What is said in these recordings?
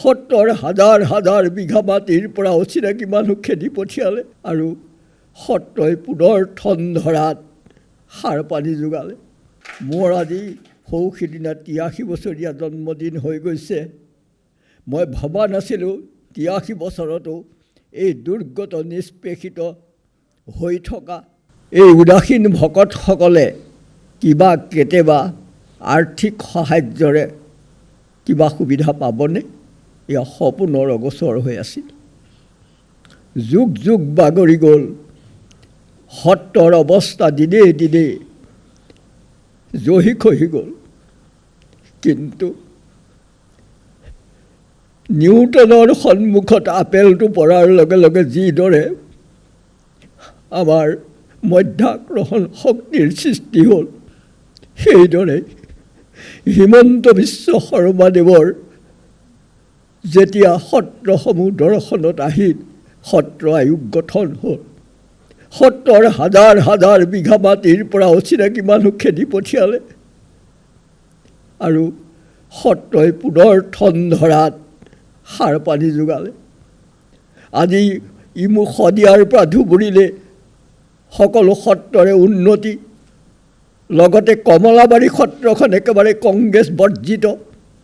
সত্ৰৰ হাজাৰ হাজাৰ বিঘা মাটিৰ পৰা অচিনাকি মানুহ খেদি পঠিয়ালে আৰু সত্ৰই পুনৰ ঠন ধৰাত সাৰ পানী যোগালে। মোৰ আজি সৌ সিদিনা 83 বছৰীয়া জন্মদিন হৈ গৈছে। মই ভবা নাছিলোঁ 83 বছৰতো এই দুৰ্গত নিষ্পেষিত হৈ থকা এই উদাসীন ভকতসকলে কিবা কেতিয়াবা আৰ্থিক সাহায্যৰে কিবা সুবিধা পাবনে? এয়া সপোনৰ অগোচৰ হৈ আছিল। যুগ যুগ বাগৰি গ'ল। সত্ৰৰ অৱস্থা দিনে দিনে জহি খহি গ'ল। কিন্তু নিউটনৰ সন্মুখত আপেলটো পৰাৰ লগে লগে যিদৰে আমাৰ মধ্যাকৰ্ষণ শক্তিৰ সৃষ্টি হ'ল, সেইদৰে হিমন্ত বিশ্ব শৰ্মাদেৱৰ যেতিয়া সত্ৰসমূহ দৰ্শনত আহিল, সত্ৰ আয়োগ গঠন হ'ল। সত্ৰৰ হাজাৰ হাজাৰ বিঘা মাটিৰ পৰা অচিনাকি মানুহ খেদি পঠিয়ালে আৰু সত্ৰই পুনৰ ঠন ধৰাত সাৰ পানী যোগালে। আজি ইমু শদিয়াৰ পৰা ধুবুৰীলে সকলো সত্ৰৰে উন্নতি, লগতে কমলাবাৰী সত্ৰখন একেবাৰে কংগ্ৰেছ বৰ্জিত।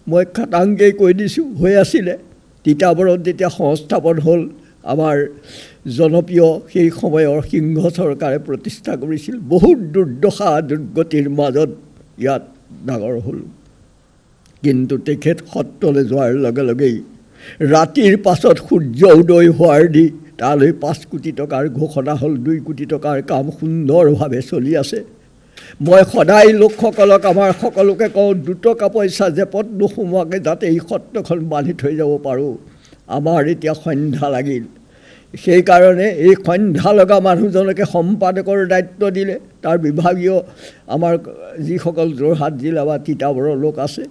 মই খাটাংকৈ কৈ দিছোঁ, হৈ আছিলে। তিতাবৰত যেতিয়া সংস্থাপন হ'ল, আমাৰ জনপ্ৰিয় সেই সময়ৰ সিংহ চৰকাৰে প্ৰতিষ্ঠা কৰিছিল। বহুত দুৰ্দশা দুৰ্গতিৰ মাজত ইয়াত ডাঙৰ হ'ল। কিন্তু তেখেত সত্ৰলৈ যোৱাৰ লগে লগেই ৰাতিৰ পাছত সূৰ্য উদয় হোৱাৰ দি তালৈ 5 কোটি টকাৰ ঘোষণা হ'ল। 2 কোটি টকাৰ কাম সুন্দৰভাৱে চলি আছে। মই সদায় লোকসকলক, আমাৰ সকলোকে কওঁ, 2 টকা পইচা জেপত নোসোমোৱাকৈ যাতে এই সত্ৰখন বান্ধি থৈ যাব পাৰোঁ। আমাৰ এতিয়া সন্ধ্যা লাগিল। সেইকাৰণে এই সন্ধ্যা লগা মানুহজনকে সম্পাদকৰ দায়িত্ব দিলে। তাৰ বিভাগীয় আমাৰ যিসকল যোৰহাট জিলা বা তিতাবৰৰ লোক আছে,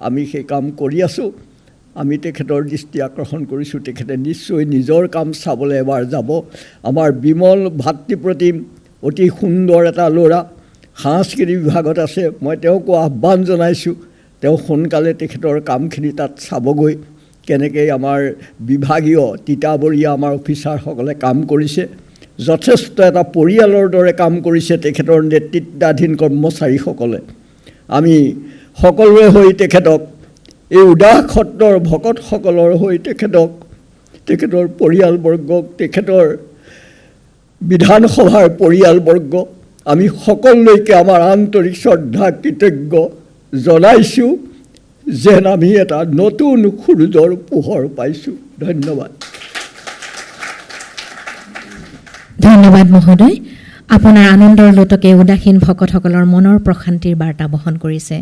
আমি সেই কাম কৰি আছোঁ। আমি তেখেতৰ দৃষ্টি আকৰ্ষণ কৰিছোঁ। তেখেতে নিশ্চয় নিজৰ কাম চাবলৈ এবাৰ যাব। আমাৰ বিমল ভাতৃপ্ৰতিম অতি সুন্দৰ এটা ল'ৰা, সাংস্কৃতিক বিভাগত আছে। মই তেওঁকো আহ্বান জনাইছোঁ, তেওঁ সোনকালে তেখেতৰ কামখিনি তাত চাবগৈ। কেনেকৈ আমাৰ বিভাগীয় তিতাবৰীয়া আমাৰ অফিচাৰসকলে কাম কৰিছে, যথেষ্ট এটা পৰিয়ালৰ দৰে কাম কৰিছে তেখেতৰ নেতৃত্বাধীন কৰ্মচাৰীসকলে। আমি সকলোৱে হৈ তেখেতক, এই উদাস সত্ৰৰ ভকতসকলৰ হৈ তেখেতৰ পৰিয়ালবৰ্গক, তেখেতৰ বিধানসভাৰ পৰিয়ালবৰ্গ, আমি সকলোলৈকে আমাৰ আন্তৰিক শ্ৰদ্ধা কৃতজ্ঞ জনাইছোঁ যেন আমি এটা নতুন সূৰ্যৰ পোহৰ পাইছোঁ। ধন্যবাদ। ধন্যবাদ মহোদয়। আপোনাৰ আনন্দৰ লোটকে উদাসীন ভকতসকলৰ মনৰ প্ৰশান্তিৰ বাৰ্তা বহন কৰিছে।